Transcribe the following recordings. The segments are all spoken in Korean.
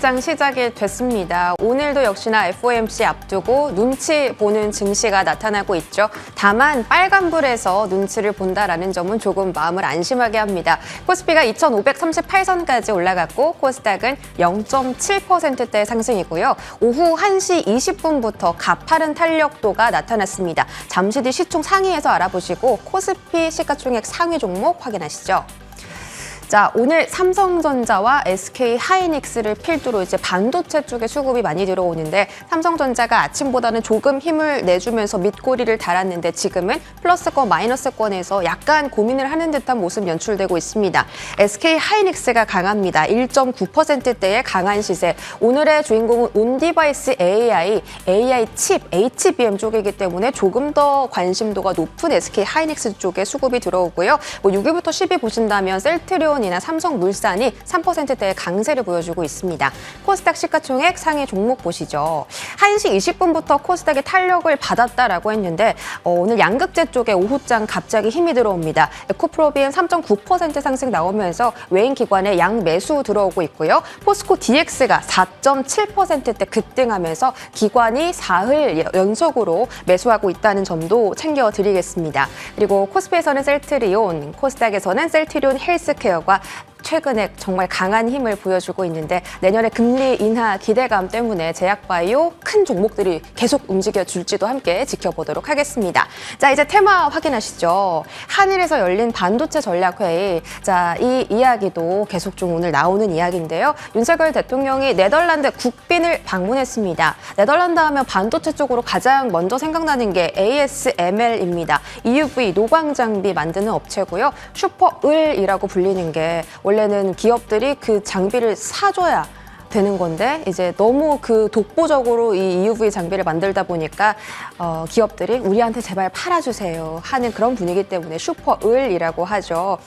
장시장 시작이 됐습니다. 오늘도 역시나 FOMC 앞두고 눈치 보는 증시가 나타나고 있죠. 다만 빨간불에서 눈치를 본다라는 점은 조금 마음을 안심하게 합니다. 코스피가 2,538선까지 올라갔고 코스닥은 0.7%대 상승이고요. 오후 1시 20분부터 가파른 탄력도가 나타났습니다. 잠시 뒤 시총 상위에서 알아보시고 코스피 시가총액 상위 종목 확인하시죠. 자, 오늘 삼성전자와 SK하이닉스를 필두로 이제 반도체 쪽에 수급이 많이 들어오는데 삼성전자가 아침보다는 조금 힘을 내주면서 밑꼬리를 달았는데 지금은 플러스권 마이너스권에서 약간 고민을 하는 듯한 모습 연출되고 있습니다. SK하이닉스가 강합니다. 1.9%대의 강한 시세. 오늘의 주인공은 온디바이스 AI 칩, HBM 쪽이기 때문에 조금 더 관심도가 높은 SK하이닉스 쪽에 수급이 들어오고요. 6위부터 10위 보신다면 셀트리온 이나 삼성물산이 3%대의 강세를 보여주고 있습니다. 코스닥 시가총액 상위 종목 보시죠. 1시 20분부터 코스닥이 탄력을 받았다라고 했는데 오늘 양극재 쪽에 오후장 갑자기 힘이 들어옵니다. 에코프로비엔 3.9% 상승 나오면서 외인 기관의 양매수 들어오고 있고요. 포스코 DX가 4.7%대 급등하면서 기관이 사흘 연속으로 매수하고 있다는 점도 챙겨드리겠습니다. 그리고 코스피에서는 셀트리온, 코스닥에서는 셀트리온 헬스케어가 최근에 정말 강한 힘을 보여주고 있는데 내년에 금리 인하 기대감 때문에 제약바이오 큰 종목들이 계속 움직여줄지도 함께 지켜보도록 하겠습니다. 자, 이제 테마 확인하시죠. 한일에서 열린 반도체 전략회의. 자, 이 이야기도 계속 좀 오늘 나오는 이야기인데요. 윤석열 대통령이 네덜란드 국빈을 방문했습니다. 네덜란드 하면 반도체 쪽으로 가장 먼저 생각나는 게 ASML입니다. EUV 노광 장비 만드는 업체고요. 슈퍼을이라고 불리는 게 원래는 기업들이 그 장비를 사줘야 되는 건데 이제 너무 그 독보적으로 이 EUV 장비를 만들다 보니까 기업들이 우리한테 제발 팔아주세요 하는 그런 분위기 때문에 슈퍼을이라고 하죠.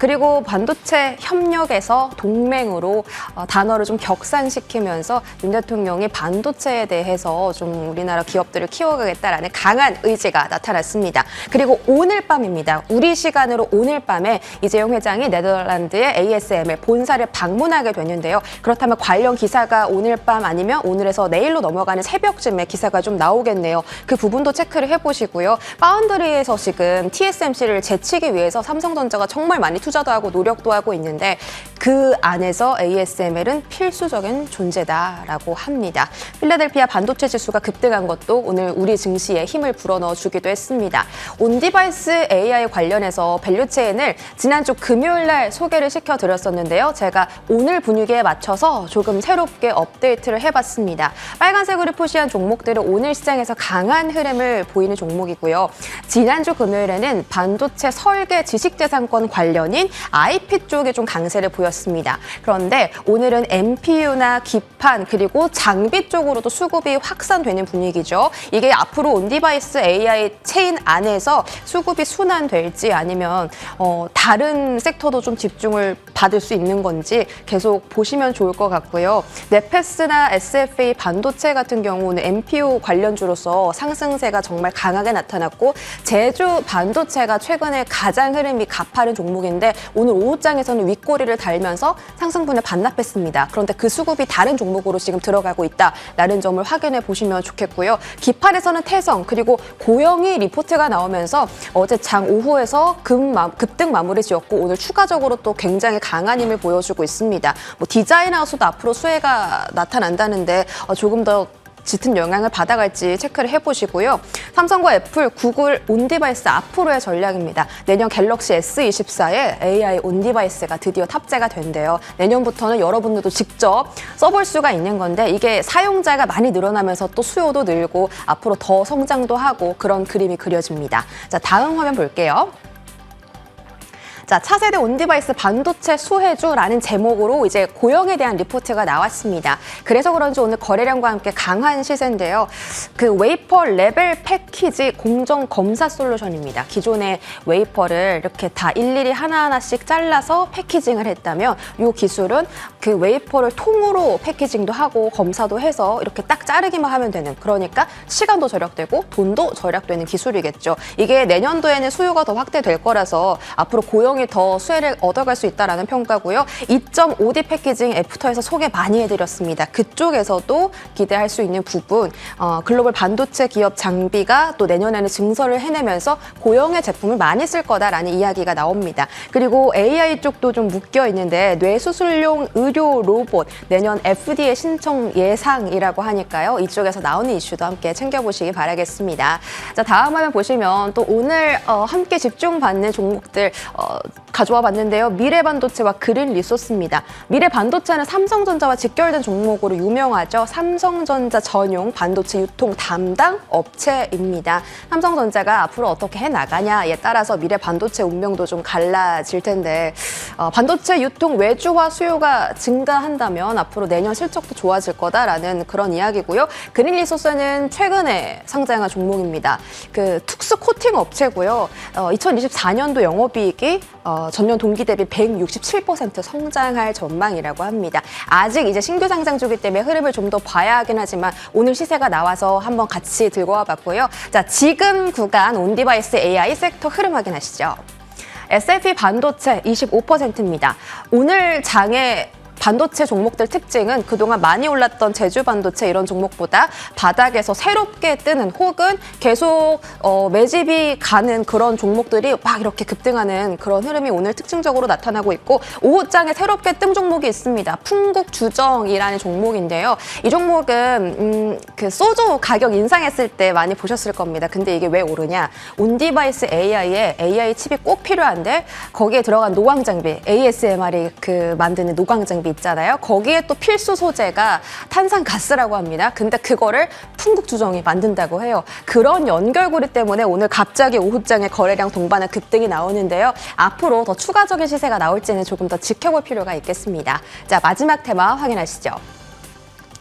그리고 반도체 협력에서 동맹으로 단어를 좀 격상시키면서 윤 대통령이 반도체에 대해서 좀 우리나라 기업들을 키워가겠다라는 강한 의지가 나타났습니다. 그리고 오늘 밤입니다. 우리 시간으로 오늘 밤에 이재용 회장이 네덜란드의 ASML 본사를 방문하게 됐는데요. 그렇다면 관련 기사가 오늘 밤 아니면 오늘에서 내일로 넘어가는 새벽쯤에 기사가 좀 나오겠네요. 그 부분도 체크를 해보시고요. 파운드리에서 지금 TSMC를 제치기 위해서 삼성전자가 정말 많이 투자도 하고 노력도 하고 있는데 그 안에서 ASML은 필수적인 존재다라고 합니다. 필라델피아 반도체 지수가 급등한 것도 오늘 우리 증시에 힘을 불어넣어 주기도 했습니다. 온디바이스 AI 관련해서 밸류체인을 지난주 금요일 날 소개를 시켜드렸었는데요. 제가 오늘 분위기에 맞춰서 조금 새롭게 업데이트를 해봤습니다. 빨간색으로 표시한 종목들은 오늘 시장에서 강한 흐름을 보이는 종목이고요. 지난주 금요일에는 반도체 설계 지식재산권 관련인 IP 쪽에 좀 강세를 보였습니다. 그런데 오늘은 MPU나 기판 그리고 장비 쪽으로도 수급이 확산되는 분위기죠. 이게 앞으로 온디바이스 AI 체인 안에서 수급이 순환될지 아니면 다른 섹터도 좀 집중을 받을 수 있는 건지 계속 보시면 좋을 것 같고요. 네페스나 SFA 반도체 같은 경우는 MPU 관련주로서 상승세가 정말 강하게 나타났고 제주 반도체가 최근에 가장 흐름이 가파른 종목인데 오늘 오후장에서는 윗꼬리를 달면서 상승분을 반납했습니다. 그런데 그 수급이 다른 종목으로 지금 들어가고 있다라는 점을 확인해 보시면 좋겠고요. 기판에서는 태성 그리고 고영희 리포트가 나오면서 어제 장 오후에서 급등 마무리 지었고 오늘 추가적으로 또 굉장히 강한 힘을 보여주고 있습니다. 디자인 하우스도 앞으로 수혜가 나타난다는데 조금 더 짙은 영향을 받아갈지 체크를 해보시고요. 삼성과 애플, 구글 온디바이스 앞으로의 전략입니다. 내년 갤럭시 S24에 AI 온디바이스가 드디어 탑재가 된대요. 내년부터는 여러분들도 직접 써볼 수가 있는 건데 이게 사용자가 많이 늘어나면서 또 수요도 늘고 앞으로 더 성장도 하고 그런 그림이 그려집니다. 자, 다음 화면 볼게요. 자, 차세대 온디바이스 반도체 수혜주라는 제목으로 이제 고영에 대한 리포트가 나왔습니다. 그래서 그런지 오늘 거래량과 함께 강한 시세인데요. 그 웨이퍼 레벨 패키지 공정 검사 솔루션입니다. 기존의 웨이퍼를 이렇게 다 일일이 하나하나씩 잘라서 패키징을 했다면 이 기술은 그 웨이퍼를 통으로 패키징도 하고 검사도 해서 이렇게 딱 자르기만 하면 되는, 그러니까 시간도 절약되고 돈도 절약되는 기술이겠죠. 이게 내년도에는 수요가 더 확대될 거라서 앞으로 고영 고용이 더 수혜를 얻어갈 수 있다라는 평가고요. 2.5D 패키징 애프터에서 소개 많이 해드렸습니다. 그쪽에서도 기대할 수 있는 부분, 글로벌 반도체 기업 장비가 또 내년에는 증설을 해내면서 고용의 제품을 많이 쓸 거다라는 이야기가 나옵니다. 그리고 AI 쪽도 좀 묶여 있는데 뇌수술용 의료 로봇 내년 FDA 신청 예상이라고 하니까요. 이쪽에서 나오는 이슈도 함께 챙겨보시기 바라겠습니다. 자, 다음 화면 보시면 또 오늘 함께 집중받는 종목들 가져와 봤는데요. 미래반도체와 그린 리소스입니다. 미래반도체는 삼성전자와 직결된 종목으로 유명하죠. 삼성전자 전용 반도체 유통 담당 업체입니다. 삼성전자가 앞으로 어떻게 해나가냐에 따라서 미래반도체 운명도 좀 갈라질 텐데 반도체 유통 외주화 수요가 증가한다면 앞으로 내년 실적도 좋아질 거다라는 그런 이야기고요. 그린 리소스는 최근에 상장한 종목입니다. 그 특수 코팅 업체고요. 2024년도 영업이익이 전년 동기 대비 167% 성장할 전망이라고 합니다. 아직 이제 신규 상장 주기 때문에 흐름을 좀 더 봐야 하긴 하지만 오늘 시세가 나와서 한번 같이 들고 와봤고요. 자, 지금 구간 온디바이스 AI 섹터 흐름 확인하시죠. SLP 반도체 25%입니다. 오늘 장에 반도체 종목들 특징은 그동안 많이 올랐던 제주 반도체 이런 종목보다 바닥에서 새롭게 뜨는 혹은 계속 매집이 가는 그런 종목들이 막 이렇게 급등하는 그런 흐름이 오늘 특징적으로 나타나고 있고 오후장에 새롭게 뜬 종목이 있습니다. 풍국주정이라는 종목인데요. 이 종목은 그 소주 가격 인상했을 때 많이 보셨을 겁니다. 근데 이게 왜 오르냐? 온디바이스 AI에 AI 칩이 꼭 필요한데 거기에 들어간 노광 장비, ASMR이 그 만드는 노광 장비 있잖아요. 거기에 또 필수 소재가 탄산가스라고 합니다. 근데 그거를 풍국주정이 만든다고 해요. 그런 연결고리 때문에 오늘 갑자기 오후장에 거래량 동반한 급등이 나오는데요. 앞으로 더 추가적인 시세가 나올지는 조금 더 지켜볼 필요가 있겠습니다. 자, 마지막 테마 확인하시죠.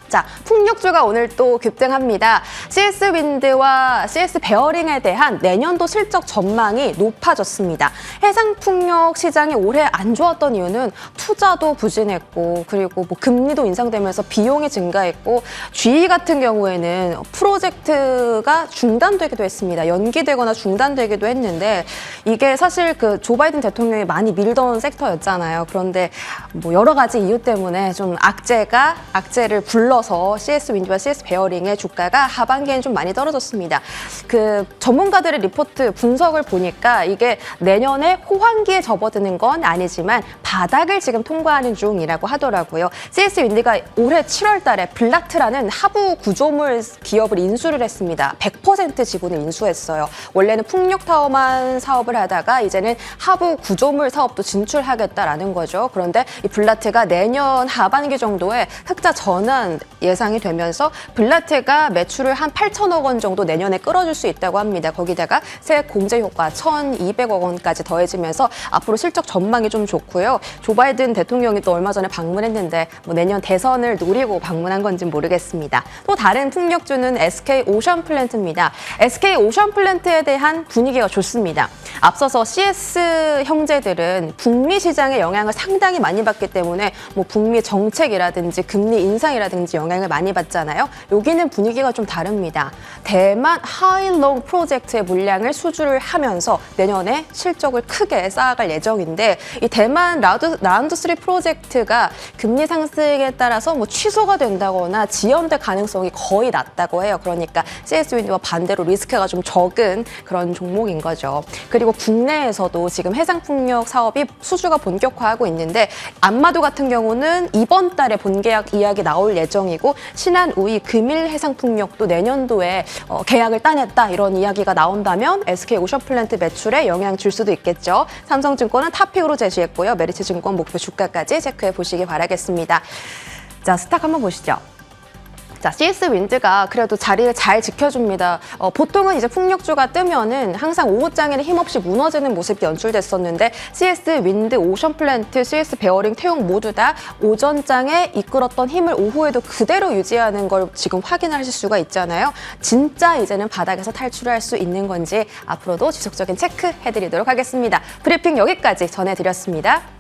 자, 풍력주가 오늘 또 급등합니다. CS 윈드와 CS 베어링에 대한 내년도 실적 전망이 높아졌습니다. 해상풍력 시장이 올해 안 좋았던 이유는 투자도 부진했고 그리고 뭐 금리도 인상되면서 비용이 증가했고 GE 같은 경우에는 프로젝트가 중단되기도 했습니다. 연기되거나 중단되기도 했는데 이게 사실 그 조 바이든 대통령이 많이 밀던 섹터였잖아요. 그런데 뭐 여러 가지 이유 때문에 좀 악재를 불러서 CS 윈드와 CS 베어링의 주가가 하반기엔 좀 많이 떨어졌습니다. 그 전문가들의 리포트 분석을 보니까 이게 내년에 호황기에 접어드는 건 아니지만 바닥을 지금 통과하는 중이라고 하더라고요. CS 윈드가 올해 7월 달에 블라트라는 하부 구조물 기업을 인수를 했습니다. 100% 지분을 인수했어요. 원래는 풍력타워만 사업을 하다가 이제는 하부 구조물 사업도 진출하겠다라는 거죠. 그런데 이 블라트가 내년 하반기 정도에 흑자 전환 예상이 되면서 블라트가 매출을 한 8천억 원 정도 내년에 끌어줄 수 있다고 합니다. 거기다가 세액 공제 효과 1,200억 원까지 더해지면서 앞으로 실적 전망이 좀 좋고요. 조 바이든 대통령이 또 얼마 전에 방문했는데 뭐 내년 대선을 노리고 방문한 건지는 모르겠습니다. 또 다른 풍력주는 SK 오션플랜트입니다. SK 오션플랜트에 대한 분위기가 좋습니다. 앞서서 CS 형제들은 북미 시장의 영향을 상당히 많이 받기 때문에 뭐 북미 정책이라든지 금리 인상이라든지 영향을 많이 받잖아요. 여기는 분위기가 좀 다릅니다. 대만 하일롱 프로젝트의 물량을 수주를 하면서 내년에 실적을 크게 쌓아갈 예정인데 이 대만 라운드 3 프로젝트가 금리 상승에 따라서 뭐 취소가 된다거나 지연될 가능성이 거의 낮다고 해요. 그러니까 CS 윈드와 반대로 리스크가 좀 적은 그런 종목인 거죠. 그리고 국내에서도 지금 해상풍력 사업이 수주가 본격화하고 있는데 안마도 같은 경우는 이번 달에 본계약 이야기 나올 예정이고 신한우이 금일 해상풍력도 내년도에 계약을 따냈다 이런 이야기가 나온다면 SK 오션플랜트 매출에 영향 줄 수도 있겠죠. 삼성증권은 탑픽으로 제시했고요. 메리츠증권 목표 주가까지 체크해 보시기 바라겠습니다. 자, 스탁 한번 보시죠. 자, CS 윈드가 그래도 자리를 잘 지켜줍니다. 보통은 이제 풍력주가 뜨면은 항상 오후장에는 힘없이 무너지는 모습이 연출됐었는데 CS 윈드, 오션플랜트, CS 베어링, 태용 모두 다 오전장에 이끌었던 힘을 오후에도 그대로 유지하는 걸 지금 확인을 하실 수가 있잖아요. 진짜 이제는 바닥에서 탈출할 수 있는 건지 앞으로도 지속적인 체크 해드리도록 하겠습니다. 브리핑 여기까지 전해드렸습니다.